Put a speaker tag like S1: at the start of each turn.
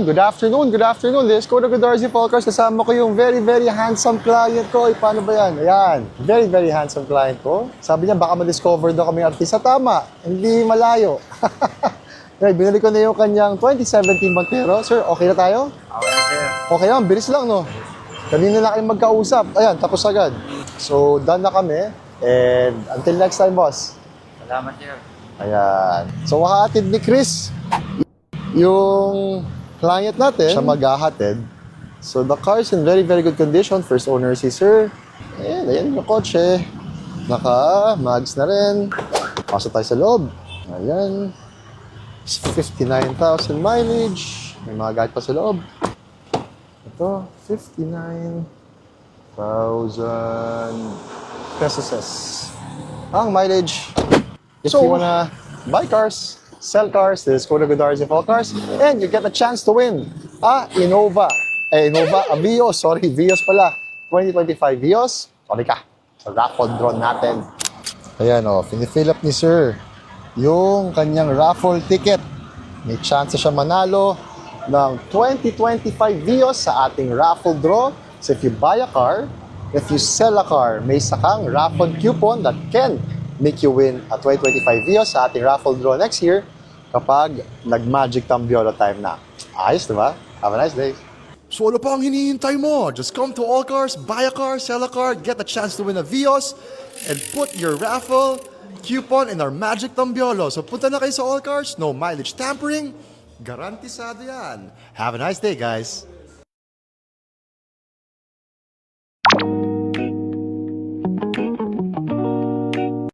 S1: Good afternoon, good afternoon. This is Coda Godarzi Falcars. Kasama ko yung very handsome client ko. Ay, paano ba yan? Ayan, very handsome client ko. Sabi niya, baka ma-discover daw kami artista. Tama, hindi malayo. Right, binili ko na yung kanyang 2017 Montero. Sir, okay na tayo?
S2: Okay, sir.
S1: Okay lang, bilis lang, no? Kanina na kayong magkausap. Ayan, tapos agad. So, done na kami. And until next time, boss.
S2: Salamat, sir.
S1: Ayan. So, hahatid ni Chris yung client natin. Siya maghahatid. So, the car is in very good condition. First owner si Sir. Ayan yung kotse. Naka-mags na rin. Pasok tayo sa loob. Ayan. 59,000 mileage. May mga guide pa sa loob. Ito, 59,000 pesos. Ang mileage. If you wanna buy cars, sell cars, this is Coda Godarzi Falcars, and you get a chance to win a Vios, Vios pala. 2025 Vios. Sorry ka. Sa raffle draw natin. Ayan o, finifill up ni Sir yung kanyang raffle ticket. May chance siya manalo ng 2025 Vios sa ating raffle draw. So if you buy a car, if you sell a car, may sakang raffle coupon that can make you win a 2025 Vios sa ating raffle draw next year kapag nag-Magic Tambiolo time na. Ayos, diba? Have a nice day. So ano pa ang hinihintay mo? Just come to All Cars, buy a car, sell a car, get a chance to win a Vios, and put your raffle coupon in our Magic Tambiolo. So punta na kayo sa All Cars, no mileage tampering, garantisado yan. Have a nice day, guys.